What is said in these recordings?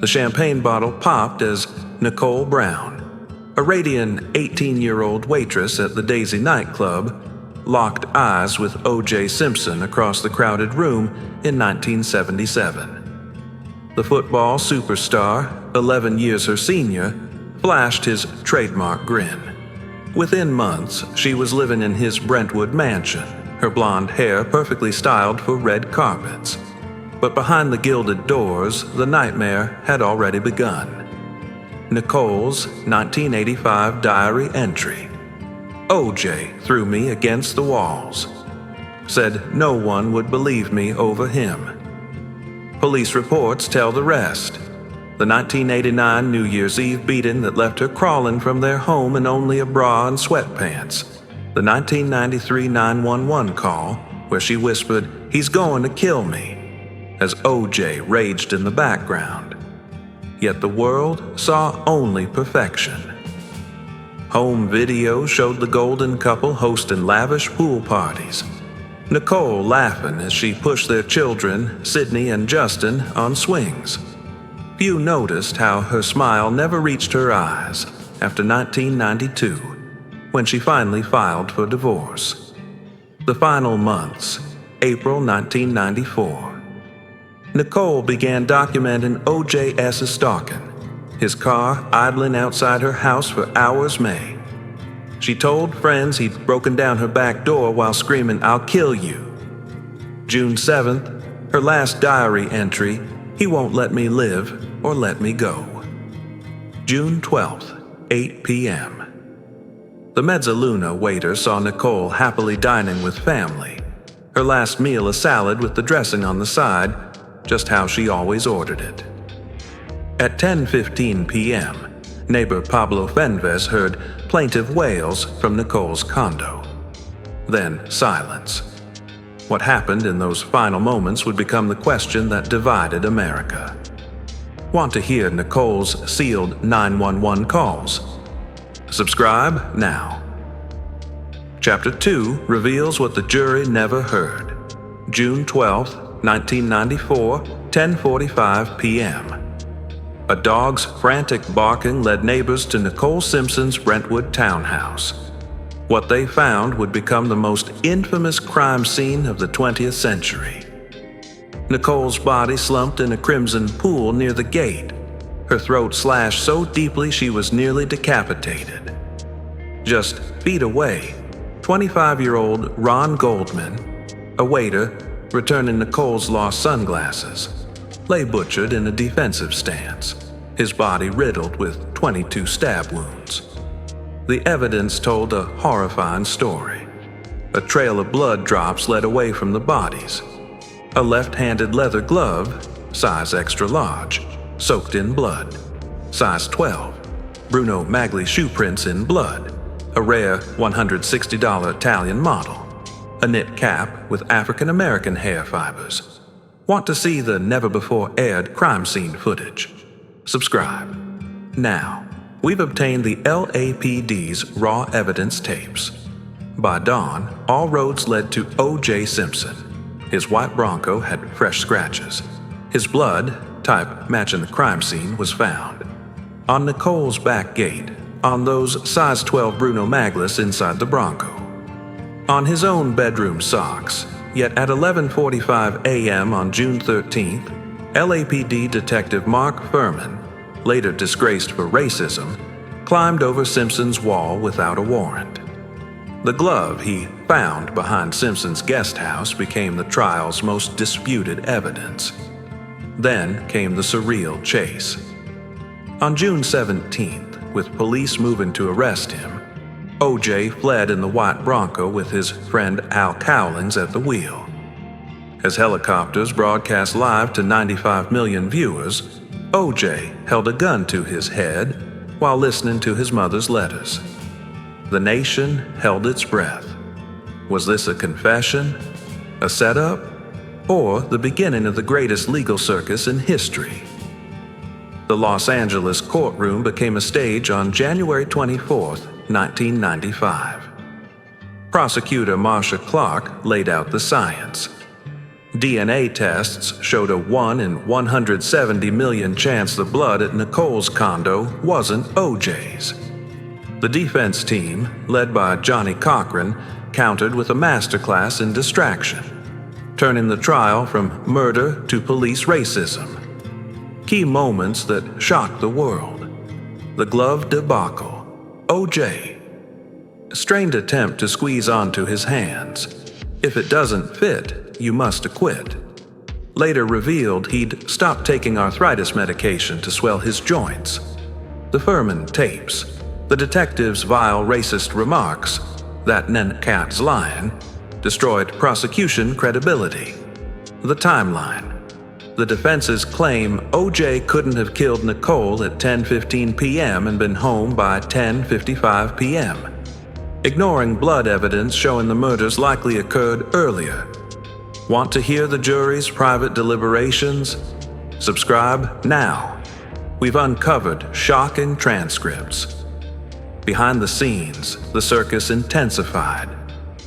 The champagne bottle popped as Nicole Brown, a radiant 18-year-old waitress at the Daisy nightclub, locked eyes with O.J. Simpson across the crowded room in 1977. The football superstar, 11 years her senior, flashed his trademark grin. Within months, she was living in his Brentwood mansion, her blonde hair perfectly styled for red carpets. But behind the gilded doors, the nightmare had already begun. Nicole's 1985 diary entry. O.J. threw me against the walls. Said no one would believe me over him. Police reports tell the rest. The 1989 New Year's Eve beating that left her crawling from their home in only a bra and sweatpants. The 1993 911 call where she whispered, "He's going to kill me," as O.J. raged in the background. Yet the world saw only perfection. Home video showed the golden couple hosting lavish pool parties. Nicole laughing as she pushed their children, Sydney and Justin, on swings. Few noticed how her smile never reached her eyes after 1992, when she finally filed for divorce. The final months, April 1994. Nicole began documenting O.J.'s stalking, his car idling outside her house for hours May. She told friends he'd broken down her back door while screaming, "I'll kill you." June 7th, her last diary entry, "He won't let me live or let me go." June 12th, 8 p.m. The Mezzaluna waiter saw Nicole happily dining with family. Her last meal a salad with the dressing on the side, just how she always ordered it. At 10:15 p.m., neighbor Pablo Fenves heard plaintive wails from Nicole's condo. Then silence. What happened in those final moments would become the question that divided America. Want to hear Nicole's sealed 911 calls? Subscribe now. Chapter 2 reveals what the jury never heard. June 12, 1994, 10:45 p.m. A dog's frantic barking led neighbors to Nicole Simpson's Brentwood townhouse. What they found would become the most infamous crime scene of the 20th century. Nicole's body slumped in a crimson pool near the gate, her throat slashed so deeply she was nearly decapitated. Just feet away, 25-year-old Ron Goldman, a waiter returning Nicole's lost sunglasses, lay butchered in a defensive stance, his body riddled with 22 stab wounds. The evidence told a horrifying story. A trail of blood drops led away from the bodies. A left-handed leather glove, size extra large, soaked in blood. Size 12, Bruno Magli shoe prints in blood. A rare $160 Italian model. A knit cap with African-American hair fibers. Want to see the never-before-aired crime scene footage? Subscribe. Now, we've obtained the LAPD's raw evidence tapes. By dawn, all roads led to O.J. Simpson. His white Bronco had fresh scratches. His blood, type matching the crime scene, was found. On Nicole's back gate, on those size 12 Bruno Maglis inside the Bronco. On his own bedroom socks, yet at 11:45 a.m. on June 13th, LAPD Detective Mark Furman, later disgraced for racism, climbed over Simpson's wall without a warrant. The glove he found behind Simpson's guest house became the trial's most disputed evidence. Then came the surreal chase. On June 17th, with police moving to arrest him, O.J. fled in the white Bronco with his friend Al Cowlings at the wheel. As helicopters broadcast live to 95 million viewers, O.J. held a gun to his head while listening to his mother's letters. The nation held its breath. Was this a confession, a setup, or the beginning of the greatest legal circus in history? The Los Angeles courtroom became a stage on January 24, 1995. Prosecutor Marsha Clark laid out the science. DNA tests showed a 1 in 170 million chance the blood at Nicole's condo wasn't OJ's. The defense team, led by Johnny Cochran, countered with a masterclass in distraction, turning the trial from murder to police racism. Key moments that shocked the world. The glove debacle. OJ. A strained attempt to squeeze onto his hands. If it doesn't fit, you must acquit. Later revealed he'd stopped taking arthritis medication to swell his joints. The Furman tapes. The detective's vile racist remarks, that Nencat's lying, destroyed prosecution credibility. The timeline. The defense's claim OJ couldn't have killed Nicole at 10:15 p.m. and been home by 10:55 p.m., ignoring blood evidence showing the murders likely occurred earlier. Want to hear the jury's private deliberations? Subscribe now. We've uncovered shocking transcripts. Behind the scenes, the circus intensified.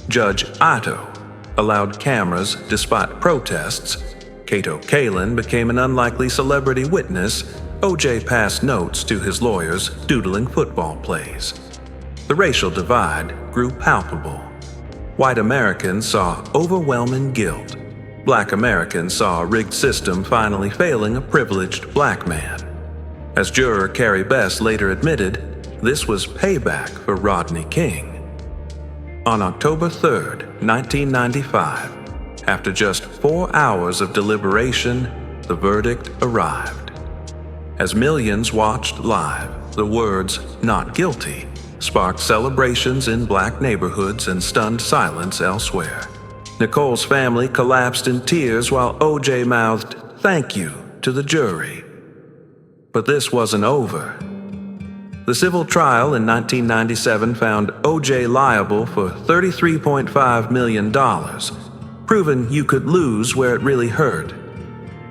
Judge Ito allowed cameras despite protests. Kato Kalin became an unlikely celebrity witness. OJ passed notes to his lawyers, doodling football plays. The racial divide grew palpable. White Americans saw overwhelming guilt. Black Americans saw a rigged system finally failing a privileged black man. As juror Carrie Bess later admitted, this was payback for Rodney King. On October 3, 1995, after just 4 hours of deliberation, the verdict arrived. As millions watched live, the words, "not guilty," sparked celebrations in black neighborhoods and stunned silence elsewhere. Nicole's family collapsed in tears while OJ mouthed, "Thank you," to the jury. But this wasn't over. The civil trial in 1997 found OJ liable for $33.5 million, proving you could lose where it really hurt: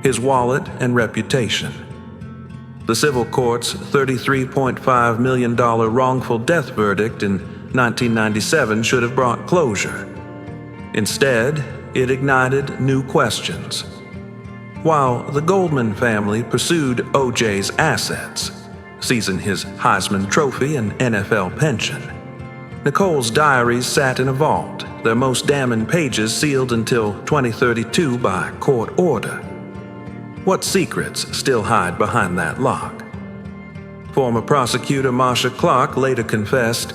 his wallet and reputation. The civil court's $33.5 million wrongful death verdict in 1997 should have brought closure. Instead, it ignited new questions. While the Goldman family pursued OJ's assets, seizing his Heisman Trophy and NFL pension, Nicole's diaries sat in a vault, their most damning pages sealed until 2032 by court order. What secrets still hide behind that lock? Former prosecutor Marsha Clark later confessed,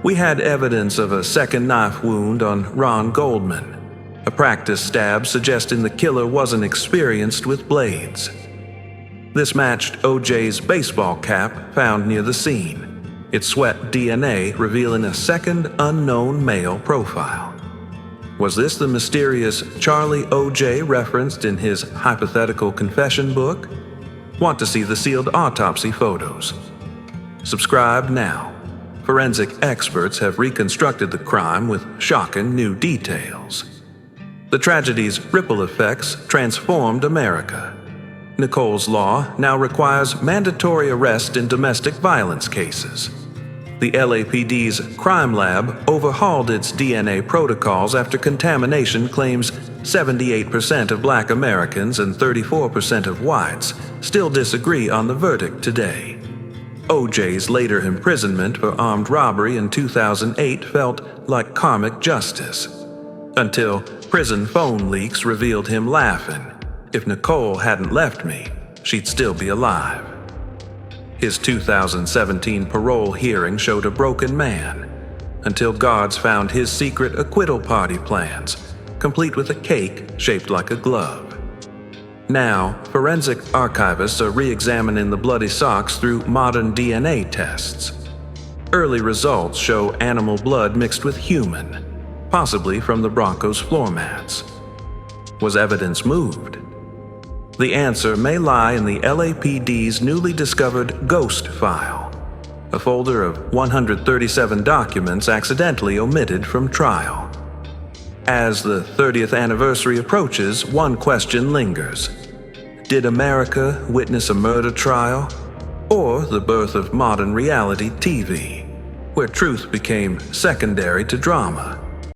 "We had evidence of a second knife wound on Ron Goldman, a practice stab suggesting the killer wasn't experienced with blades." This matched OJ's baseball cap found near the scene, its sweat DNA revealing a second unknown male profile. Was this the mysterious Charlie OJ referenced in his hypothetical confession book? Want to see the sealed autopsy photos? Subscribe now. Forensic experts have reconstructed the crime with shocking new details. The tragedy's ripple effects transformed America. Nicole's law now requires mandatory arrest in domestic violence cases. The LAPD's crime lab overhauled its DNA protocols after contamination claims 78% of Black Americans and 34% of whites still disagree on the verdict today. OJ's later imprisonment for armed robbery in 2008 felt like karmic justice, until prison phone leaks revealed him laughing, "If Nicole hadn't left me, she'd still be alive." His 2017 parole hearing showed a broken man, until guards found his secret acquittal party plans, complete with a cake shaped like a glove. Now, forensic archivists are re-examining the bloody socks through modern DNA tests. Early results show animal blood mixed with human, possibly from the Broncos' floor mats. Was evidence moved? The answer may lie in the LAPD's newly discovered ghost file, a folder of 137 documents accidentally omitted from trial. As the 30th anniversary approaches, one question lingers. Did America witness a murder trial, or the birth of modern reality TV, where truth became secondary to drama?